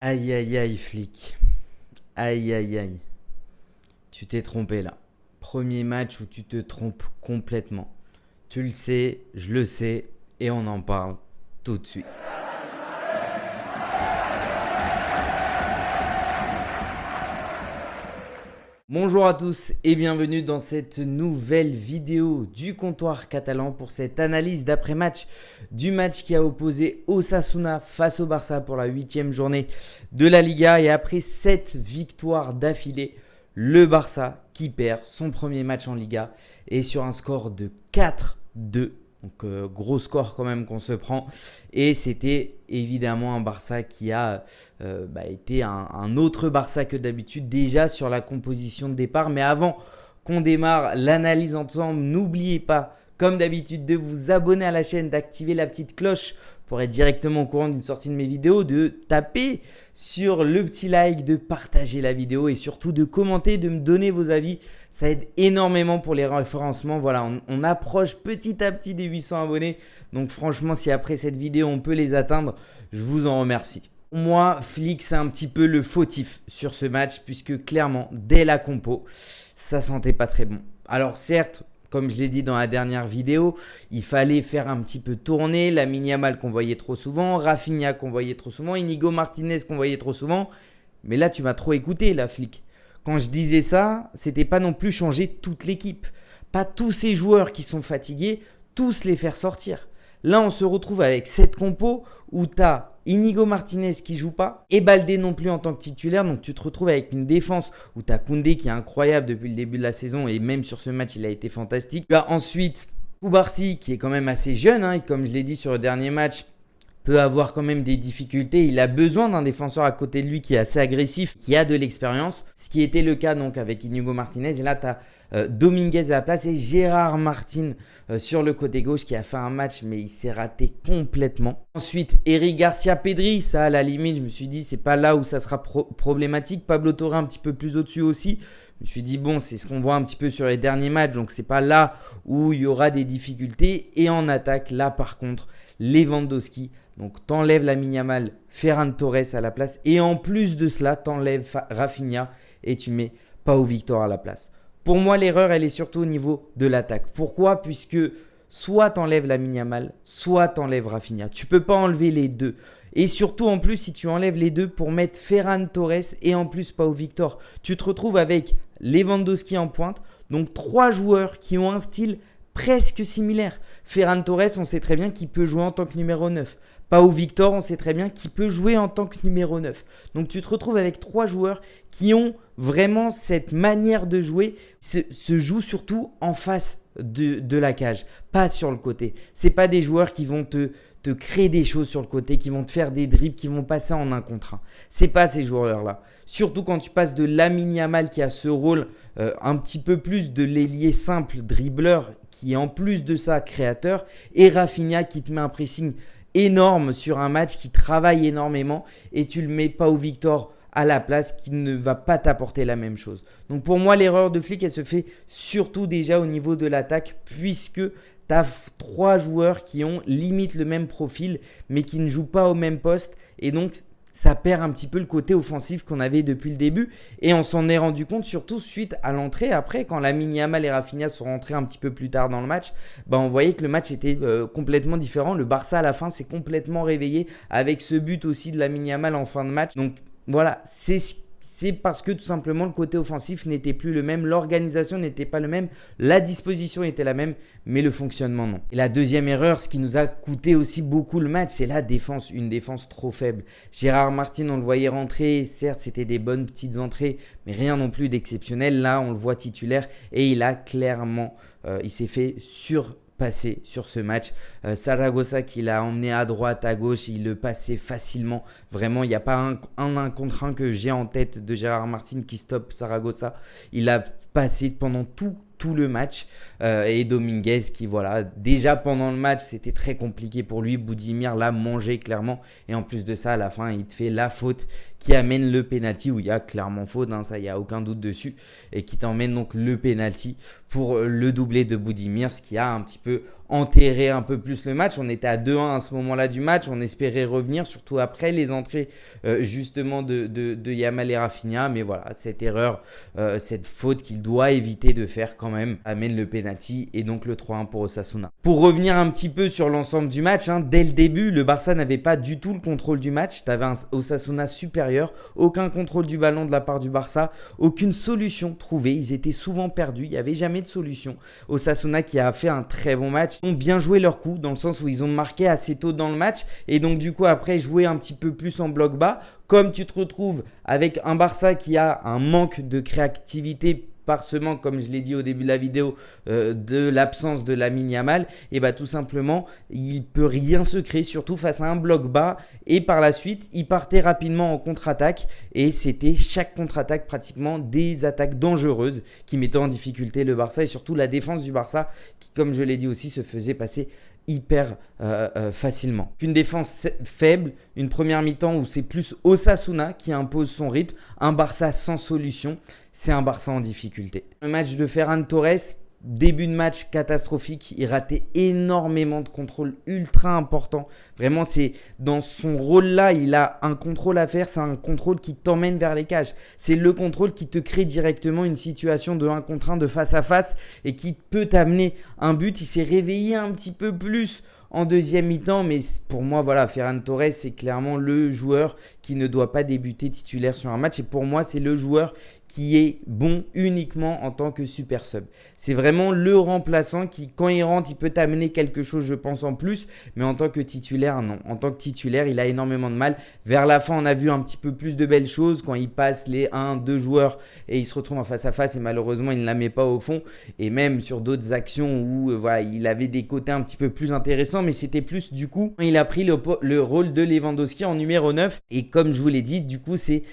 Aïe aïe aïe flic, aïe aïe aïe, tu t'es trompé là. Premier match où tu te trompes complètement. Tu le sais, je le sais, et on en parle tout de suite. Bonjour à tous et bienvenue dans cette nouvelle vidéo du comptoir catalan pour cette analyse d'après-match du match qui a opposé Osasuna face au Barça pour la 8e journée de la Liga. Et après 7 victoires d'affilée, le Barça qui perd son premier match en Liga et sur un score de 4-2. Donc gros score quand même qu'on se prend. Et c'était évidemment un Barça qui a été un autre Barça que d'habitude déjà sur la composition de départ. Mais avant qu'on démarre l'analyse ensemble, n'oubliez pas comme d'habitude de vous abonner à la chaîne, d'activer la petite cloche pour être directement au courant d'une sortie de mes vidéos, de taper sur le petit like, de partager la vidéo et surtout de commenter, de me donner vos avis. Ça aide énormément pour les référencements. Voilà, on approche petit à petit des 800 abonnés. Donc franchement, si après cette vidéo, on peut les atteindre, je vous en remercie. Pour moi, Flick, c'est un petit peu le fautif sur ce match puisque clairement, dès la compo, ça sentait pas très bon. Alors certes, comme je l'ai dit dans la dernière vidéo, il fallait faire un petit peu tourner Lamine Yamal qu'on voyait trop souvent, Rafinha qu'on voyait trop souvent, Inigo Martinez qu'on voyait trop souvent. Mais là, tu m'as trop écouté, là, Flick. Quand je disais ça, c'était pas non plus changer toute l'équipe. Pas tous ces joueurs qui sont fatigués, tous les faire sortir. Là, on se retrouve avec cette compo où tu as Inigo Martinez qui joue pas et Baldé non plus en tant que titulaire. Donc, tu te retrouves avec une défense où tu as Koundé qui est incroyable depuis le début de la saison et même sur ce match, il a été fantastique. Tu as ensuite Koubarsi qui est quand même assez jeune et comme je l'ai dit sur le dernier match, peut avoir quand même des difficultés. Il a besoin d'un défenseur à côté de lui qui est assez agressif, qui a de l'expérience. Ce qui était le cas donc avec Inigo Martinez. Et là, tu as Dominguez à la place et Gérard Martin sur le côté gauche qui a fait un match, mais il s'est raté complètement. Ensuite, Eric Garcia Pedri, ça à la limite, je me suis dit, c'est pas là où ça sera problématique. Pablo Torre un petit peu plus au-dessus aussi. Je me suis dit, bon, c'est ce qu'on voit un petit peu sur les derniers matchs, donc c'est pas là où il y aura des difficultés. Et en attaque, là par contre, Lewandowski. Donc, t'enlèves Lamine Yamal, Ferran Torres à la place. Et en plus de cela, t'enlèves Rafinha et tu mets Pau Victor à la place. Pour moi, l'erreur, elle est surtout au niveau de l'attaque. Pourquoi ? Puisque soit t'enlèves Lamine Yamal, soit t'enlèves Rafinha. Tu ne peux pas enlever les deux. Et surtout, en plus, si tu enlèves les deux pour mettre Ferran Torres et en plus Pau Victor, tu te retrouves avec Lewandowski en pointe. Donc, 3 joueurs qui ont un style presque similaire. Ferran Torres, on sait très bien qu'il peut jouer en tant que numéro 9. Pau Victor, on sait très bien qu'il peut jouer en tant que numéro 9. Donc tu te retrouves avec 3 joueurs qui ont vraiment cette manière de jouer, se jouent surtout en face de la cage, pas sur le côté. C'est pas des joueurs qui vont te créer des choses sur le côté, qui vont te faire des dribbles, qui vont passer en 1 contre 1. C'est pas ces joueurs-là. Surtout quand tu passes de Lamine Yamal qui a ce rôle un petit peu plus de l'ailier simple, dribbleur, qui est en plus de ça créateur, et Rafinha qui te met un pressing énorme sur un match, qui travaille énormément, et tu le mets pas au Victor à la place qui ne va pas t'apporter la même chose. Donc pour moi, l'erreur de Flick, elle se fait surtout déjà au niveau de l'attaque, puisque tu as 3 joueurs qui ont limite le même profil, mais qui ne jouent pas au même poste, et donc ça perd un petit peu le côté offensif qu'on avait depuis le début. Et on s'en est rendu compte surtout suite à l'entrée. Après, quand Lamine Yamal et Rafinha sont rentrés un petit peu plus tard dans le match, on voyait que le match était complètement différent. Le Barça à la fin s'est complètement réveillé avec ce but aussi de Lamine Yamal en fin de match. Donc voilà, c'est parce que tout simplement le côté offensif n'était plus le même, l'organisation n'était pas le même, la disposition était la même, mais le fonctionnement non. Et la deuxième erreur, ce qui nous a coûté aussi beaucoup le match, c'est la défense, une défense trop faible. Gérard Martin, on le voyait rentrer, certes c'était des bonnes petites entrées, mais rien non plus d'exceptionnel. Là on le voit titulaire et il a clairement, il s'est fait passer sur ce match. Saragossa qui l'a emmené à droite, à gauche, il le passait facilement. Vraiment, il n'y a pas un contre un que j'ai en tête de Gérard Martin qui stoppe Saragossa. Il a passé pendant tout le match et Dominguez qui voilà, déjà pendant le match c'était très compliqué pour lui. Boudimir l'a mangé clairement et en plus de ça à la fin il te fait la faute qui amène le penalty où il y a clairement faute, ça il n'y a aucun doute dessus, et qui t'emmène donc le penalty pour le doublé de Boudimir, ce qui a un petit peu enterrer un peu plus le match. On était à 2-1 à ce moment-là du match. On espérait revenir, surtout après les entrées justement de Yamal et Rafinha. Mais voilà, cette erreur, cette faute qu'il doit éviter de faire quand même, amène le penalty et donc le 3-1 pour Osasuna. Pour revenir un petit peu sur l'ensemble du match, dès le début, le Barça n'avait pas du tout le contrôle du match. Tu avais un Osasuna supérieur, aucun contrôle du ballon de la part du Barça, aucune solution trouvée. Ils étaient souvent perdus, il n'y avait jamais de solution. Osasuna qui a fait un très bon match. Ils ont bien joué leur coup dans le sens où ils ont marqué assez tôt dans le match et donc du coup après jouer un petit peu plus en bloc bas. Comme tu te retrouves avec un Barça qui a un manque de créativité par ce manque, comme je l'ai dit au début de la vidéo, de l'absence de Lamine Yamal, et tout simplement, il peut rien se créer, surtout face à un bloc bas. Et par la suite, il partait rapidement en contre-attaque et c'était chaque contre-attaque pratiquement des attaques dangereuses qui mettaient en difficulté le Barça et surtout la défense du Barça qui, comme je l'ai dit aussi, se faisait passer hyper facilement. Une défense faible, une première mi-temps où c'est plus Osasuna qui impose son rythme, un Barça sans solution, c'est un Barça en difficulté. Le match de Ferran Torres, début de match catastrophique, il ratait énormément de contrôles ultra importants. Vraiment, c'est dans son rôle-là, il a un contrôle à faire, c'est un contrôle qui t'emmène vers les cages. C'est le contrôle qui te crée directement une situation de 1 contre 1, de face à face et qui peut t'amener un but. Il s'est réveillé un petit peu plus en deuxième mi-temps, mais pour moi, voilà, Ferran Torres, c'est clairement le joueur qui ne doit pas débuter titulaire sur un match. Et pour moi, c'est le joueur qui est bon uniquement en tant que super sub. C'est vraiment le remplaçant qui, quand il rentre, il peut t'amener quelque chose, je pense, en plus. Mais en tant que titulaire, non. En tant que titulaire, il a énormément de mal. Vers la fin, on a vu un petit peu plus de belles choses quand il passe les 1-2 joueurs et il se retrouve en face à face et malheureusement, il ne la met pas au fond. Et même sur d'autres actions où voilà, il avait des côtés un petit peu plus intéressants, mais c'était plus du coup, il a pris le rôle de Lewandowski en numéro 9. Et comme je vous l'ai dit, du coup, c'est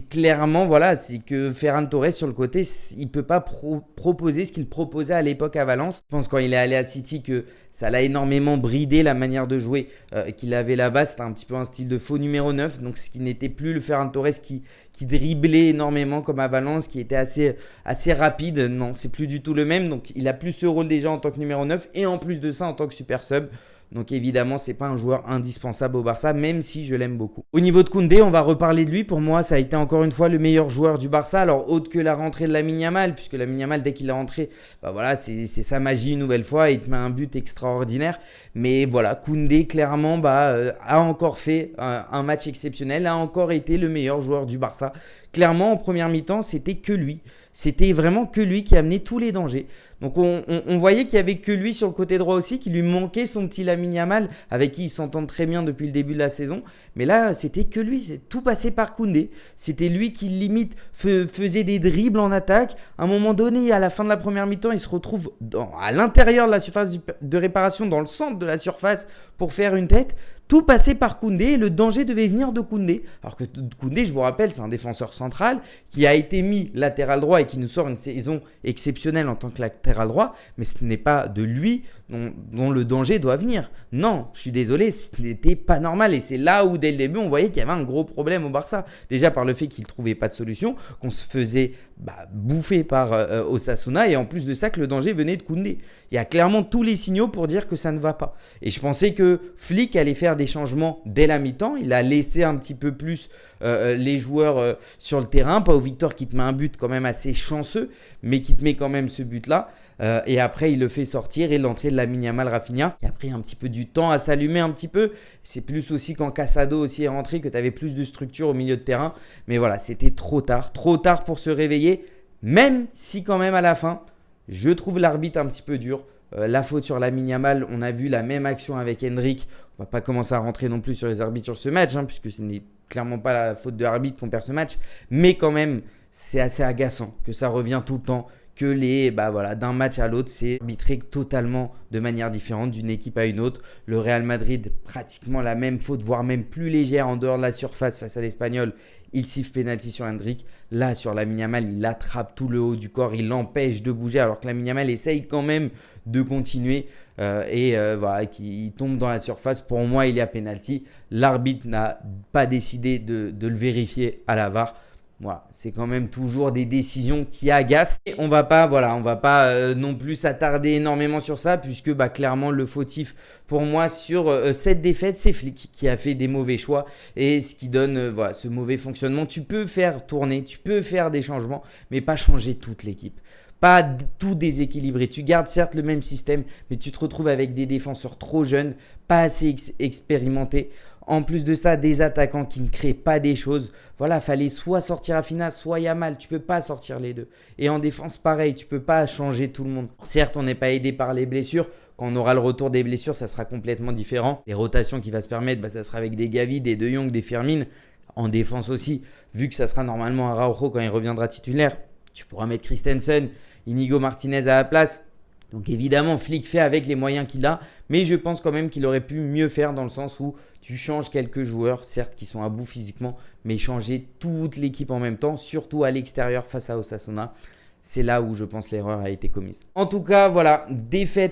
clairement, voilà, c'est que Ferran Torres sur le côté, il ne peut pas proposer ce qu'il proposait à l'époque à Valence. Je pense quand il est allé à City que ça l'a énormément bridé la manière de jouer qu'il avait là-bas. C'était un petit peu un style de faux numéro 9, donc ce qui n'était plus le Ferran Torres qui driblait énormément comme à Valence, qui était assez rapide. Non, c'est plus du tout le même, donc il a plus ce rôle déjà en tant que numéro 9 et en plus de ça en tant que super sub. Donc évidemment, c'est pas un joueur indispensable au Barça, même si je l'aime beaucoup. Au niveau de Koundé, on va reparler de lui. Pour moi, ça a été encore une fois le meilleur joueur du Barça. Alors, autre que la rentrée de Lamine Yamal, puisque Lamine Yamal, dès qu'il est rentré, voilà, c'est sa magie une nouvelle fois. Il te met un but extraordinaire. Mais voilà, Koundé, clairement, a encore fait un match exceptionnel, a encore été le meilleur joueur du Barça. Clairement, en première mi-temps, c'était que lui. C'était vraiment que lui qui amenait tous les dangers. Donc on voyait qu'il n'y avait que lui sur le côté droit aussi, qu'il lui manquait son petit Lamine Yamal, avec qui il s'entend très bien depuis le début de la saison. Mais là, c'était que lui, c'est tout passé par Koundé. C'était lui qui limite faisait des dribbles en attaque. À un moment donné, à la fin de la première mi-temps, il se retrouve à l'intérieur de la surface de réparation, dans le centre de la surface, pour faire une tête. Tout passait par Koundé et le danger devait venir de Koundé. Alors que Koundé, je vous rappelle, c'est un défenseur central qui a été mis latéral droit et qui nous sort une saison exceptionnelle en tant que latéral droit. Mais ce n'est pas de lui dont le danger doit venir. Non, je suis désolé, ce n'était pas normal. Et c'est là où, dès le début, on voyait qu'il y avait un gros problème au Barça. Déjà par le fait qu'il ne trouvait pas de solution, qu'on se faisait bouffer par Osasuna. Et en plus de ça, que le danger venait de Koundé. Il y a clairement tous les signaux pour dire que ça ne va pas. Et je pensais que Flick allait faire des changements dès la mi-temps. Il a laissé un petit peu plus les joueurs sur le terrain. Pau Victor qui te met un but quand même assez chanceux, mais qui te met quand même ce but-là. Et après, il le fait sortir et l'entrée de Lamine Yamal Rafinha. Il a pris un petit peu du temps à s'allumer un petit peu. C'est plus aussi quand Casado aussi est rentré que tu avais plus de structure au milieu de terrain. Mais voilà, c'était trop tard pour se réveiller. Même si quand même à la fin, je trouve l'arbitre un petit peu dur. La faute sur Lamine Yamal, on a vu la même action avec Endrick. On va pas commencer à rentrer non plus sur les arbitres sur ce match, puisque ce n'est clairement pas la faute de l'arbitre qu'on perd ce match. Mais quand même, c'est assez agaçant que ça revient tout le temps. Que d'un match à l'autre, c'est arbitré totalement de manière différente d'une équipe à une autre. Le Real Madrid, pratiquement la même faute, voire même plus légère en dehors de la surface face à l'Espagnol. Il siffle penalty sur Endrick. Là, sur Lamine Yamal, il attrape tout le haut du corps, il l'empêche de bouger alors que Lamine Yamal essaye quand même de continuer qu'il tombe dans la surface. Pour moi, il y a penalty. L'arbitre n'a pas décidé de le vérifier à la VAR. Voilà, c'est quand même toujours des décisions qui agacent. Et on va pas, voilà, on va pas non plus s'attarder énormément sur ça, puisque clairement le fautif pour moi sur cette défaite, c'est Flick qui a fait des mauvais choix et ce qui donne voilà, ce mauvais fonctionnement. Tu peux faire tourner, tu peux faire des changements, mais pas changer toute l'équipe. Pas tout déséquilibré. Tu gardes certes le même système, mais tu te retrouves avec des défenseurs trop jeunes, pas assez expérimentés. En plus de ça, des attaquants qui ne créent pas des choses. Voilà, fallait soit sortir Rafinha, soit Yamal. Tu peux pas sortir les deux. Et en défense, pareil, tu peux pas changer tout le monde. Certes, on n'est pas aidé par les blessures. Quand on aura le retour des blessures, ça sera complètement différent. Les rotations qui va se permettre, ça sera avec des Gavi, des De Jong, des Firmine. En défense aussi, vu que ça sera normalement Araujo quand il reviendra titulaire, tu pourras mettre Christensen, Inigo Martinez à la place. Donc évidemment, Flick fait avec les moyens qu'il a, mais je pense quand même qu'il aurait pu mieux faire dans le sens où tu changes quelques joueurs, certes qui sont à bout physiquement, mais changer toute l'équipe en même temps, surtout à l'extérieur face à Osasuna. C'est là où je pense l'erreur a été commise. En tout cas, voilà,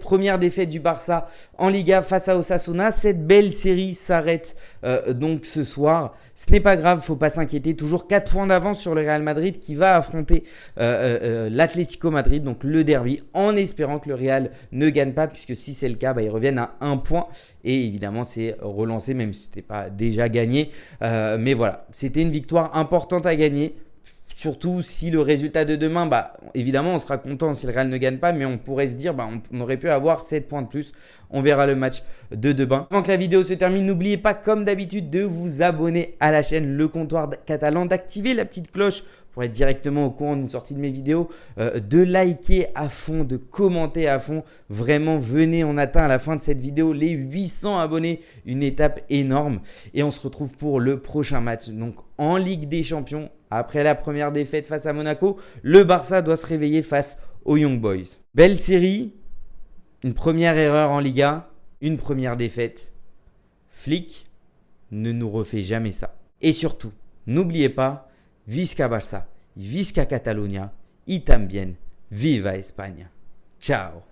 première défaite du Barça en Liga face à Osasuna. Cette belle série s'arrête donc ce soir. Ce n'est pas grave, il ne faut pas s'inquiéter. Toujours 4 points d'avance sur le Real Madrid qui va affronter l'Atlético Madrid, donc le derby, en espérant que le Real ne gagne pas, puisque si c'est le cas, ils reviennent à 1 point. Et évidemment, c'est relancé, même si ce n'était pas déjà gagné. Mais voilà, c'était une victoire importante à gagner. Surtout si le résultat de demain, évidemment, on sera content si le Real ne gagne pas, mais on pourrait se dire, on aurait pu avoir 7 points de plus. On verra le match de demain. Avant que la vidéo se termine, n'oubliez pas, comme d'habitude, de vous abonner à la chaîne Le Comptoir Catalan, d'activer la petite cloche pour être directement au courant d'une sortie de mes vidéos, de liker à fond, de commenter à fond. Vraiment, venez, on atteint à la fin de cette vidéo les 800 abonnés, une étape énorme. Et on se retrouve pour le prochain match, donc en Ligue des Champions. Après la première défaite face à Monaco, le Barça doit se réveiller face aux Young Boys. Belle série, une première erreur en Liga, une première défaite. Flick ne nous refait jamais ça. Et surtout, n'oubliez pas, Visca Barça, Visca Catalunya, y también, viva España. Ciao.